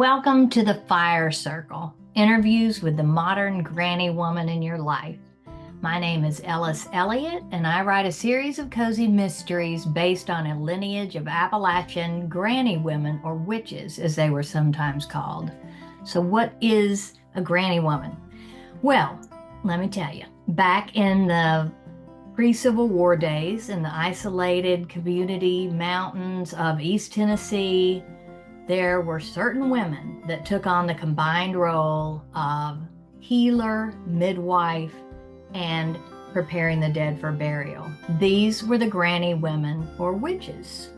Welcome to the Fire Circle, interviews with the modern granny woman in your life. My name is Ellis Elliott, and I write a series of cozy mysteries based on a lineage of Appalachian granny women, or witches as they were sometimes called. So, what is a granny woman? Well, let me tell you, back in the pre-Civil War days in the isolated community mountains of East Tennessee, there were certain women that took on the combined role of healer, midwife, and preparing the dead for burial. These were the granny women, or witches.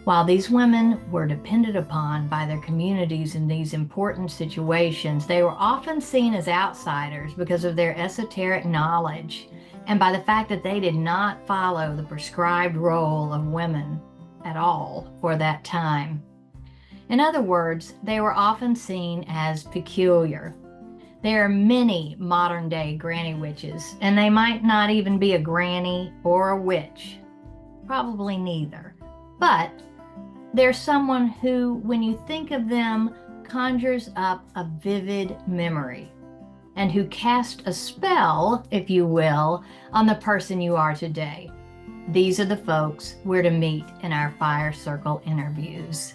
While these women were depended upon by their communities in these important situations, they were often seen as outsiders because of their esoteric knowledge and by the fact that they did not follow the prescribed role of women at all for that time. In other words, they were often seen as peculiar. There are many modern-day granny witches, and they might not even be a granny or a witch. Probably neither. But they're someone who, when you think of them, conjures up a vivid memory, and who cast a spell, if you will, on the person you are today. These are the folks we're to meet in our Fire Circle interviews.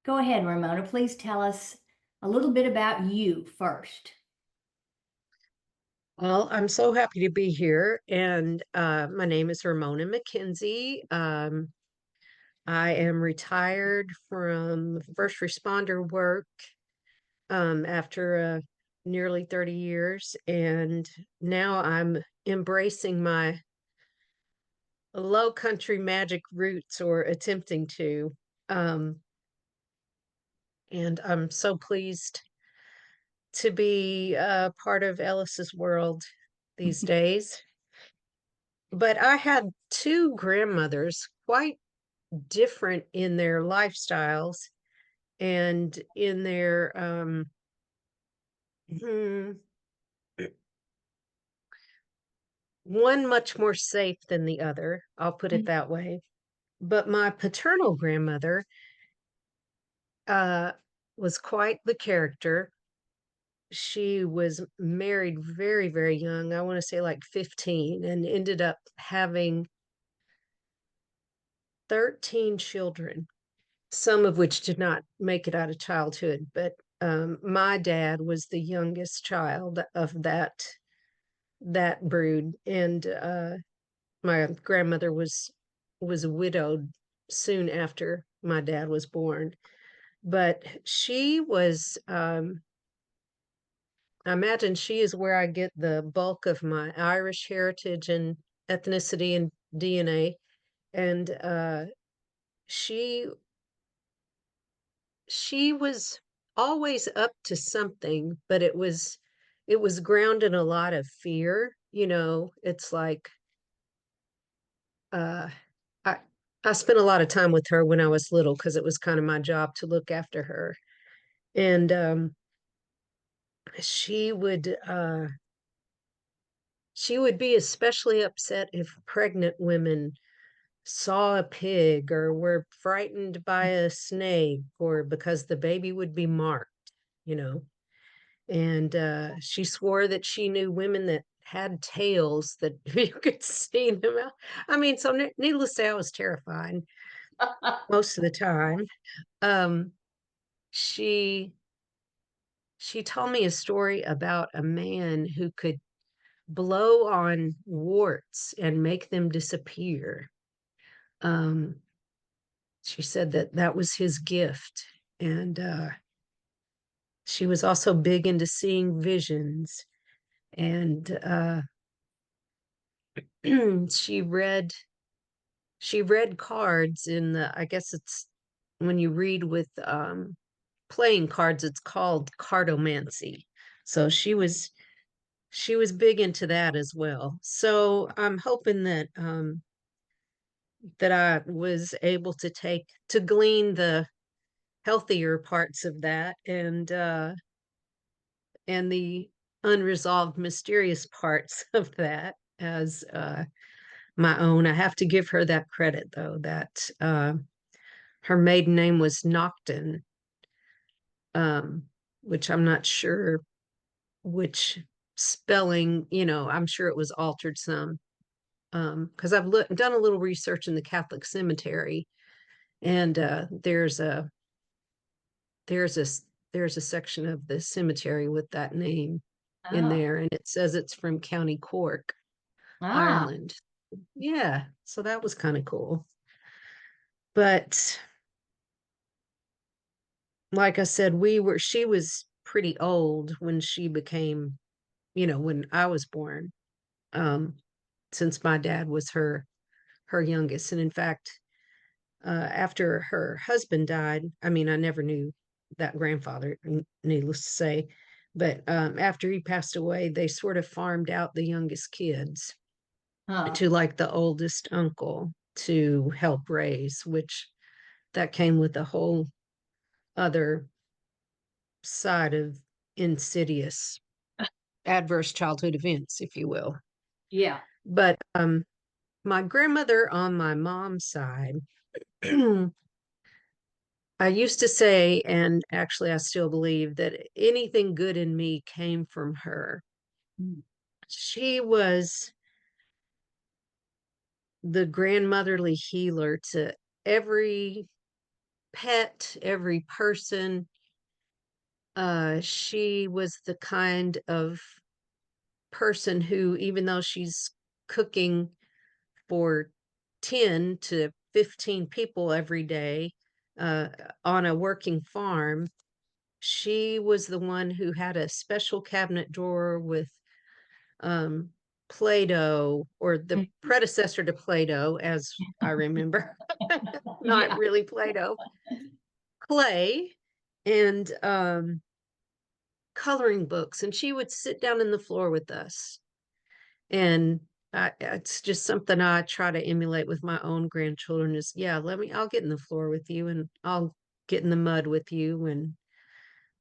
Go ahead, Ramona. Please tell us a little bit about you first. Well, I'm so happy to be here, and my name is Ramona McKenzie. I am retired from first responder work after nearly 30 years, and now I'm embracing my low country magic roots, or attempting to. Um, and I'm so pleased to be part of Ellis's world these days. But I had two grandmothers, quite different in their lifestyles and in their hmm, one much more safe than the other, I'll put it that way. But my paternal grandmother uh was quite the character. She was married very, very young, I want to say like 15, and ended up having 13 children, some of which did not make it out of childhood. But my dad was the youngest child of that brood, and my grandmother was widowed soon after my dad was born. But she was, I imagine she is where I get the bulk of my Irish heritage and ethnicity and DNA. And she she was always up to something, but it was grounded in a lot of fear. It's like uh I I spent a lot of time with her when I was little because it was kind of my job to look after her. And she would uh she would be especially upset if pregnant women saw a pig or were frightened by a snake, or because the baby would be marked, you know. And she swore that she knew women that had tails that you could see them out. I mean, so needless to say, I was terrified most of the time. Um, she she told me a story about a man who could blow on warts and make them disappear. Um, she said that that was his gift, and she was also big into seeing visions. And she read she read cards in the, I guess it's when you read with playing cards, it's called cardomancy. So she was big into that as well. So I'm hoping that I was able to glean the healthier parts of that, and the unresolved mysterious parts of that as my own. I have to give her that credit, though, that her maiden name was Nocton, um, which I'm not sure which spelling, I'm sure it was altered some. Because I've done a little research in the Catholic cemetery, and there's a there's a section of the cemetery with that name in Oh. there, and it says it's from County Cork, Ah. Ireland. Yeah, so that was kind of cool. But like I said, she was pretty old when she became, when I was born, um, since my dad was her youngest. And in fact, after her husband died, I mean, I never knew that grandfather, needless to say, but after he passed away, they sort of farmed out the youngest kids Huh. to like the oldest uncle to help raise, which that came with a whole other side of insidious adverse childhood events, if you will. Yeah. But my grandmother on my mom's side, I used to say, and actually I still believe, that anything good in me came from her. Mm. She was the grandmotherly healer to every pet, every person. She was the kind of person who, even though she's cooking for 10 to 15 people every day uh, on a working farm, she was the one who had a special cabinet drawer with um, Play-Doh, or the predecessor to Play-Doh, as I remember, not Yeah. really Play-Doh, clay, and coloring books. And she would sit down in the floor with us. And it's just something I try to emulate with my own grandchildren is, yeah, I'll get in the floor with you, and I'll get in the mud with you, and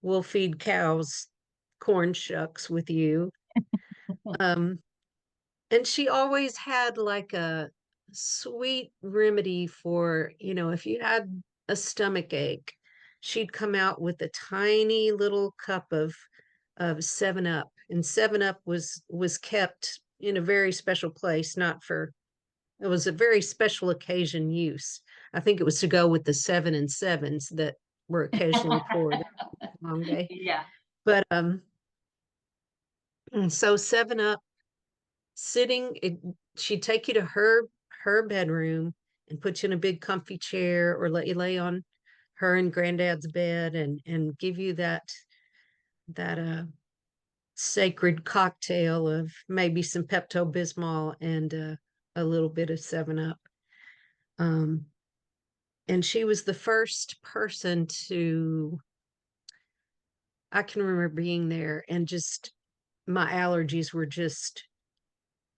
we'll feed cows corn shucks with you. Um, and she always had like a sweet remedy for, if you had a stomach ache, she'd come out with a tiny little cup of 7 Up. And 7 Up was kept in a very special place, not for it was a very special occasion use. I think it was to go with the 7 and 7s that were occasionally poured long day. Yeah. But so 7 Up, she'd take you to her bedroom and put you in a big comfy chair, or let you lay on her and granddad's bed, and give you that sacred cocktail of maybe some Pepto-Bismol and a little bit of 7 Up. um and she was the first person to I can remember being there, and just my allergies were just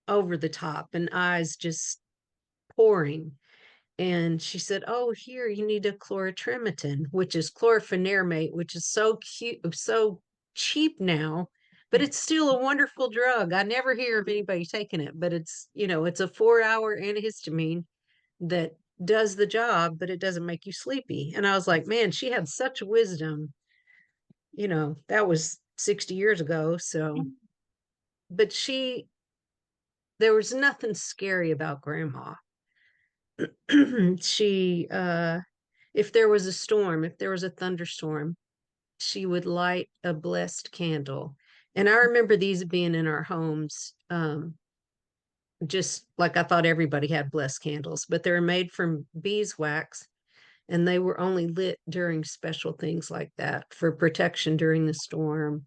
over the top and eyes just pouring. And she said, "Oh, here, you need a chlorotrimetin," which is chlorpheniramate, which is so cute, so cheap now, but it's still a wonderful drug. I never hear of anybody taking it, but it's a 4-hour antihistamine that does the job, but it doesn't make you sleepy. And I was like, man, she had such wisdom. That was 60 years ago. So, but there was nothing scary about grandma. She if there was a storm, if there was a thunderstorm, she would light a blessed candle. And I remember these being in our homes, just like I thought everybody had blessed candles, but they were made from beeswax, and they were only lit during special things like that for protection during the storm.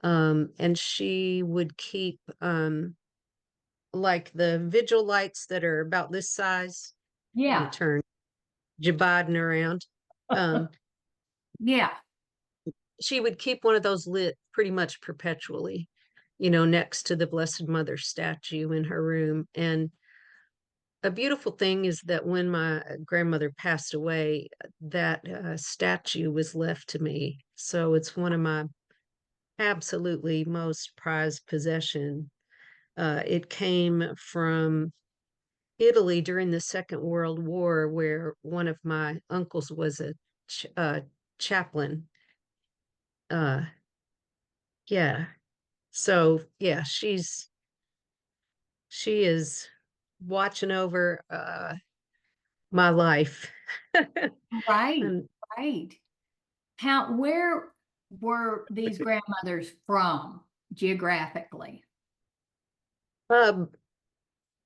And she would keep like the vigil lights that are about this size. Let me Yeah. turn Joe Biden around. Um, Yeah. she would keep one of those lit pretty much perpetually, next to the Blessed Mother statue in her room. And a beautiful thing is that when my grandmother passed away, that statue was left to me. So it's one of my absolutely most prized possession. It came from Italy during the Second World War, where one of my uncles was a chaplain. Uh, yeah. So yeah, she is watching over my life. Right, And right. Where were these grandmothers from geographically? um,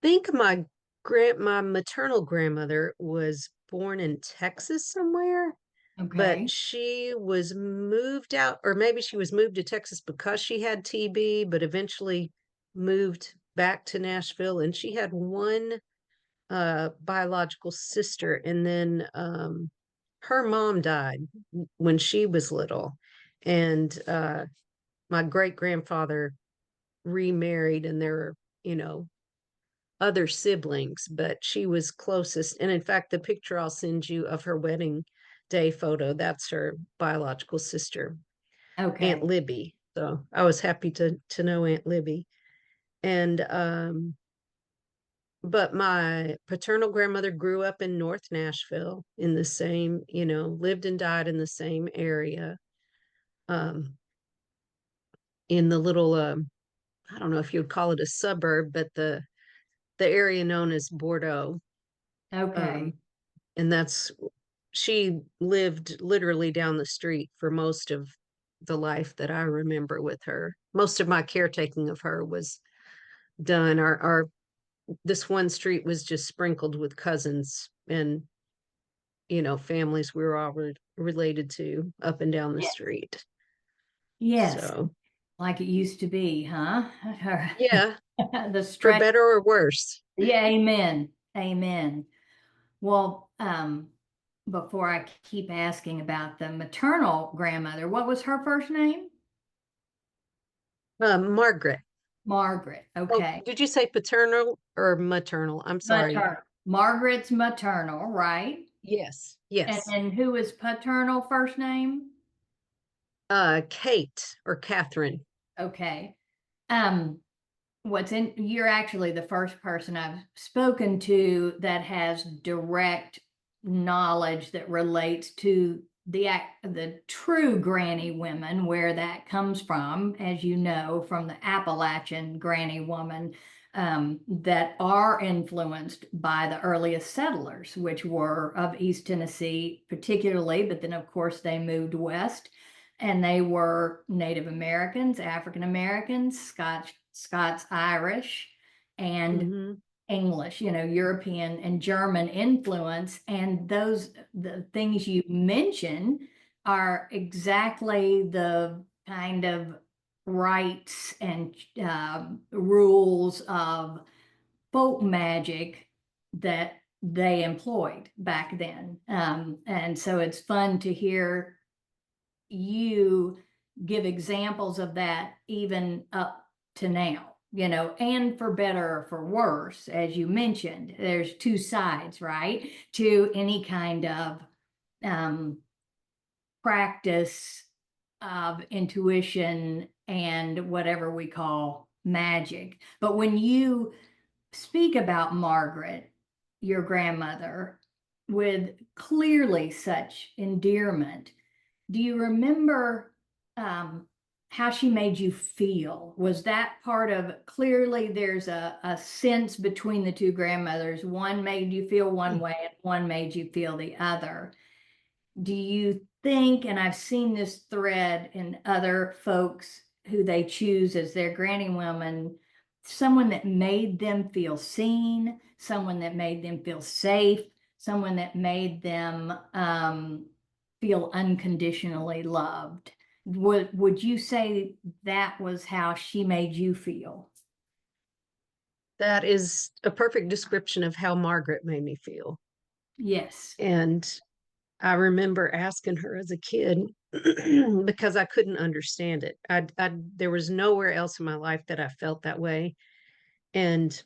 think my maternal grandmother was born in Texas somewhere, but Okay, she was moved out, or maybe she was moved to Texas because she had TB, but eventually moved back to Nashville. And she had one biological sister, and then her mom died when she was little, and my great grandfather remarried, and there were, other siblings, but she was closest. And in fact, the picture I'll send you of her wedding day photo, that's her biological sister, Aunt okay, Libby. So I was happy to know Aunt Libby. And but my paternal grandmother grew up in North Nashville in the same, lived and died in the same area. Um, in the little I don't know if you would call it a suburb, but the area known as Bordeaux. okay. Um, and that's she lived literally down the street for most of the life that I remember with her. Most of my caretaking of her was done. Our this one street was just sprinkled with cousins and families we were all related to up and down the Yes. street. Yes, So like it used to be, huh? yeah, The for stretch. better or worse. Yeah, amen. Amen. Well, before I keep asking about the maternal grandmother, what was her first name? Margaret. Margaret. Oh, Okay. did you say paternal or maternal? I'm sorry. Maternal. Margaret's maternal, right? Yes, And yes. and who is paternal first name? Kate or Catherine. Okay. Um, you're actually the first person I've spoken to that has direct knowledge that relates to the true granny women, where that comes from, as you know, from the Appalachian granny woman, that are influenced by the earliest settlers, which were of East Tennessee particularly, but then of course they moved west, and they were Native Americans, African Americans, Scots Irish, and Hmm. English, European and German influence. And the things you mention are exactly the kind of rites and rules of folk magic that they employed back then. And so it's fun to hear you give examples of that even up to now, and for better or for worse, as you mentioned, there's two sides, right, to any kind of um, practice of intuition and whatever we call magic. But when you speak about Margaret, your grandmother, with clearly such endearment, do you remember how she made you feel? Was that part of clearly there's a sense between the two grandmothers? One made you feel one way and one made you feel the other. Do you think, and I've seen this thread in other folks who they choose as their granny woman, someone that made them feel seen, someone that made them feel safe, someone that made them feel unconditionally loved. Would you say that was how she made you feel? That is a perfect description of how Margaret made me feel. Yes. And I remember asking her as a kid because I couldn't understand it. There was nowhere else in my life that I felt that way. And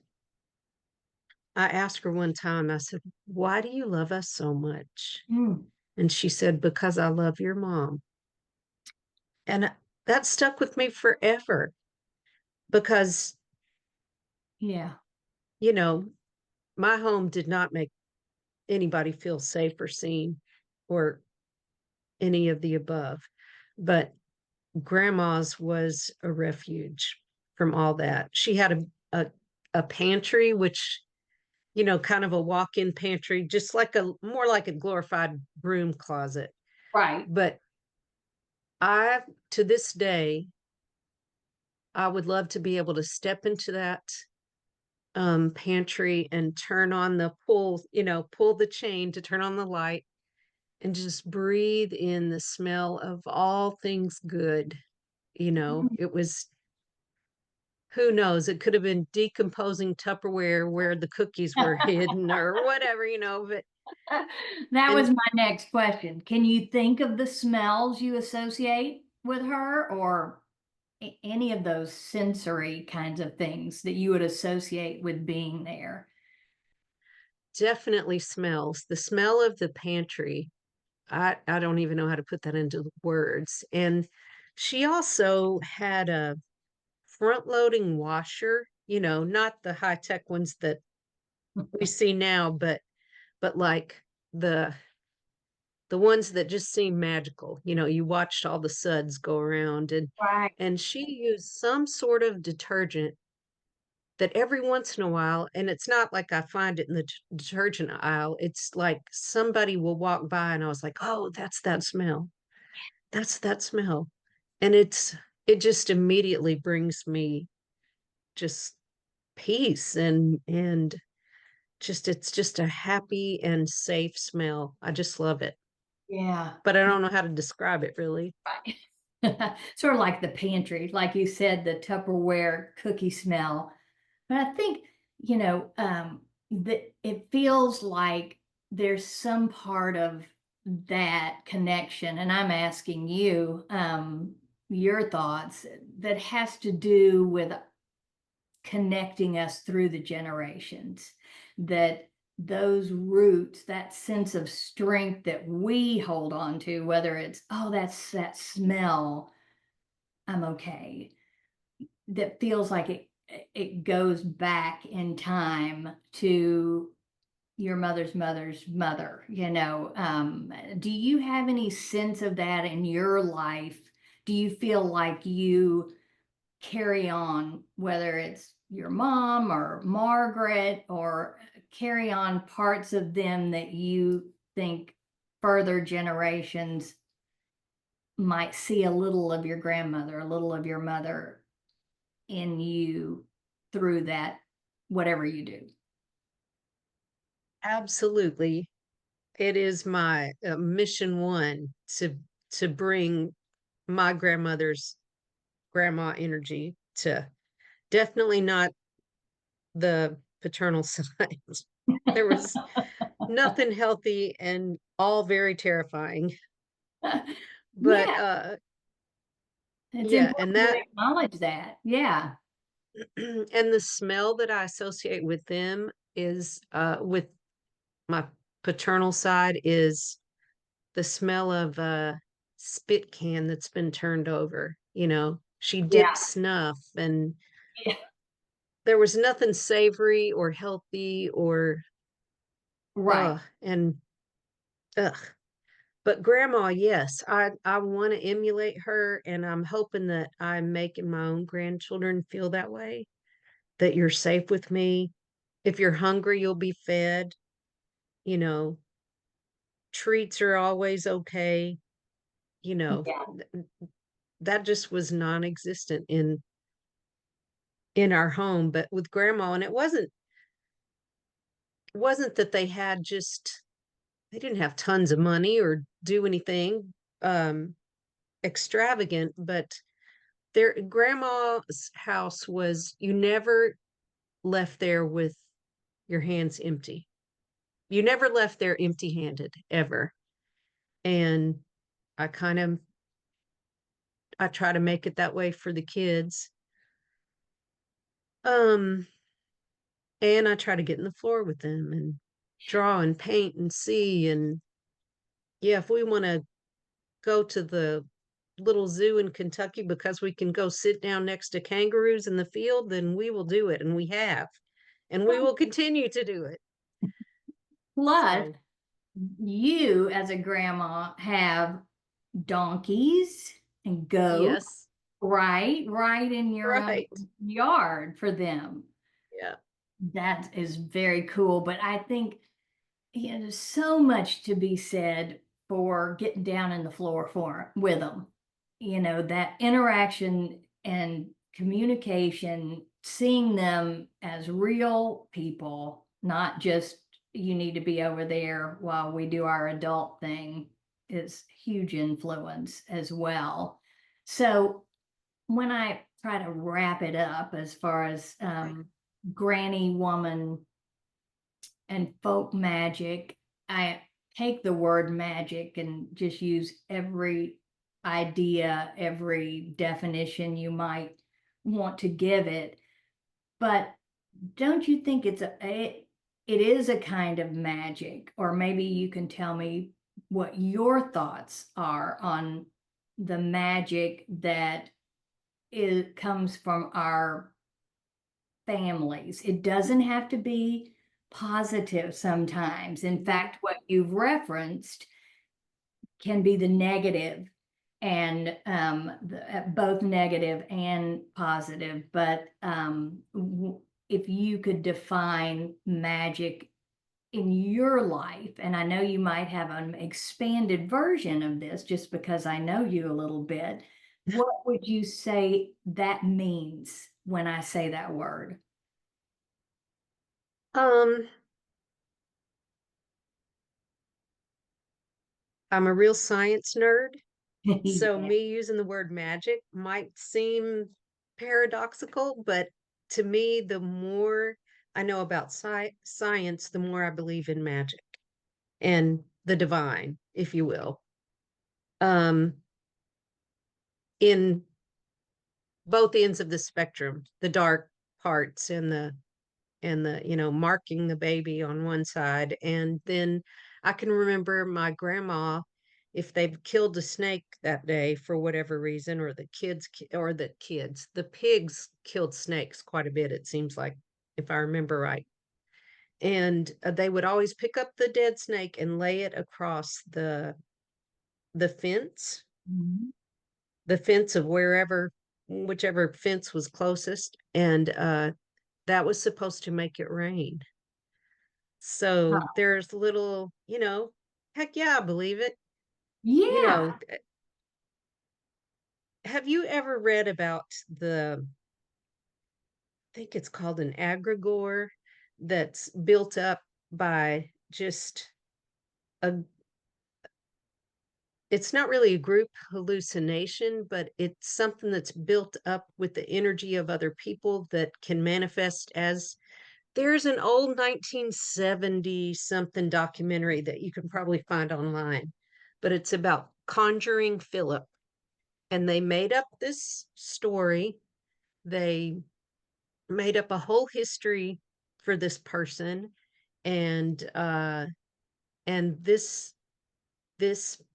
I asked her one time, I said, "Why do you love us so much?" Mm, And she said, "Because I love your mom." And that stuck with me forever because, yeah. you know, my home did not make anybody feel safe or seen or any of the above. But grandma's was a refuge from all that. She had a pantry, which, kind of a walk-in pantry, just like more like a glorified broom closet. Right. But to this day, I would love to be able to step into that pantry and turn on pull the chain to turn on the light and just breathe in the smell of all things good. It was, who knows, it could have been decomposing Tupperware where the cookies were hidden or whatever, but That was and my next question. Can you think of the smells you associate with her, or any of those sensory kinds of things that you would associate with being there? definitely smells. The smell of the pantry. I don't even know how to put that into words. And she also had a front loading washer, not the high tech ones that we see now, but like the the ones that just seem magical. You watched all the suds go around, Right. and she used some sort of detergent that every once in a while, and it's not like I find it in the detergent aisle, it's like somebody will walk by and I was like, "Oh, that's that smell. That's that smell." And it just immediately brings me just peace and just it's just a happy and safe smell. I just love it. Yeah. But I don't know how to describe it really. Right. Sort of like the pantry, like you said, the Tupperware cookie smell. But I think, that it feels like there's some part of that connection, and I'm asking you, your thoughts, that has to do with connecting us through the generations, that those roots, that sense of strength that we hold on to, whether it's, oh, that's that smell, I'm okay, that feels like it goes back in time to your mother's mother's mother. Do you have any sense of that in your life? Do you feel like you carry on, whether it's your mom or Margaret, or carry on parts of them that you think further generations might see a little of your grandmother, a little of your mother in you through that, whatever you do? Absolutely. It is my mission one to bring my grandmother's grandma energy to, definitely not the paternal side. There was nothing healthy and all very terrifying. But Yeah, it's yeah, and important to that acknowledge that. Yeah. and the smell that I associate with them is with my paternal side is the smell of a spit can that's been turned over. She Yeah. dipped snuff and Yeah. there was nothing savory or healthy or Right. and ugh. But grandma, yes, I want to emulate her, and I'm hoping that I'm making my own grandchildren feel that way, that you're safe with me. If you're hungry, you'll be fed. You know, treats are always okay. You know, Yeah. that just was non-existent in our home. But with grandma, and it wasn't that they didn't have tons of money or do anything um extravagant, but their grandma's house was, you never left there with your hands empty. You never left there empty handed ever. And I kind of I try to make it that way for the kids. Um and I try to get in the floor with them and draw and paint and see. And yeah, if we want to go to the little zoo in Kentucky because we can go sit down next to kangaroos in the field, then we will do it, and we have, and we will continue to do it. Plus, So, you as a grandma have donkeys and goats, yes, right in your own right. yard for them. Yeah. That is very cool. But I think there's so much to be said for getting down in the floor for with them. That interaction and communication, seeing them as real people, not just you need to be over there while we do our adult thing, is huge influence as well. So when I try to wrap it up as far as granny woman and folk magic, I take the word magic and just use every idea, every definition you might want to give it. But don't you think it is a kind of magic? Or maybe you can tell me what your thoughts are on the magic that comes from our families. It doesn't have to be positive sometimes. In fact, what you've referenced can be the negative and both negative and positive. But if you could define magic in your life, and I know you might have an expanded version of this just because I know you a little bit, what would you say that means when I say that word? Um, I'm a real science nerd. So Yeah. me using the word magic might seem paradoxical, but to me, the more I know about science, the more I believe in magic and the divine, if you will. Um, in both ends of the spectrum, the dark parts and the marking the baby on one side, and then I can remember my grandma, if they've killed a snake that day for whatever reason, or the pigs killed snakes quite a bit, it seems like, if I remember right. And they would always pick up the dead snake and lay it across the fence, Mhm. the fence of whichever fence was closest, and that was supposed to make it rain. So there's little, heck yeah, I believe it. You Yeah. know, have you ever read about I think it's called an egregore, that's built up by just a, it's not really a group hallucination, but it's something that's built up with the energy of other people that can manifest as, there's an old 1970 something documentary that you can probably find online, but it's about conjuring Philip. And they made up this story. They made up a whole history for this person, and this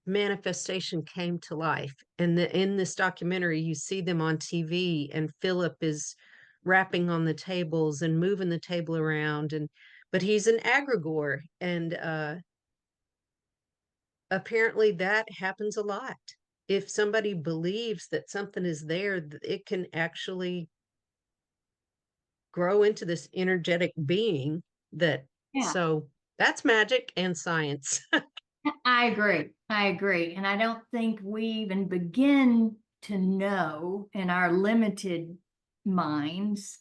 manifestation came to life. And in this documentary, you see them on TV, and Philip is rapping on the tables and moving the table around, and but he's an egregore, and apparently that happens a lot. If somebody believes that something is there, it can actually grow into this energetic being that, Yeah. so that's magic and science. I agree. I agree. And I don't think we even begin to know in our limited minds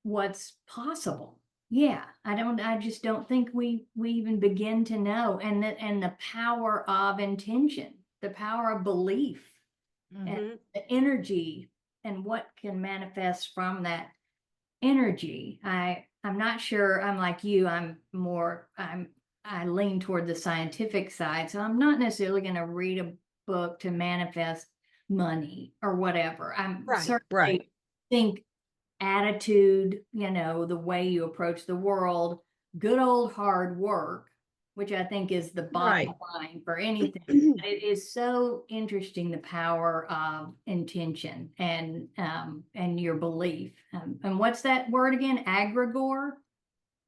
what's possible. Yeah, I just don't think we even begin to know. And the power of intention, the power of belief and Hmm. the energy and what can manifest from that energy. I'm not sure. I'm like you. I lean toward the scientific side. So I'm not necessarily going to read a book to manifest money or whatever. I'm Right, right, certainly think attitude, the way you approach the world, good old hard work, which I think is the bottom right. line for anything. It is so interesting the power of intention and your belief. And what's that word again? Egregore?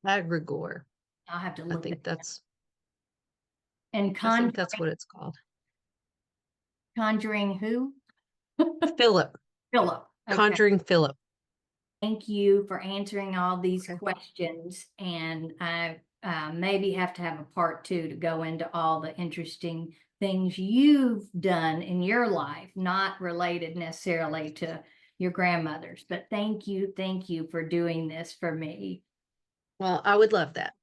Egregore. I'll have to I look think that up. that's And I think that's what it's called. conjuring who? Philip. Philip. Okay. Conjuring Philip. Thank you for answering all these Okay. questions. And I maybe have to have a part 2 to go into all the interesting things you've done in your life, not related necessarily to your grandmother's. But thank you for doing this for me. Well, I would love that.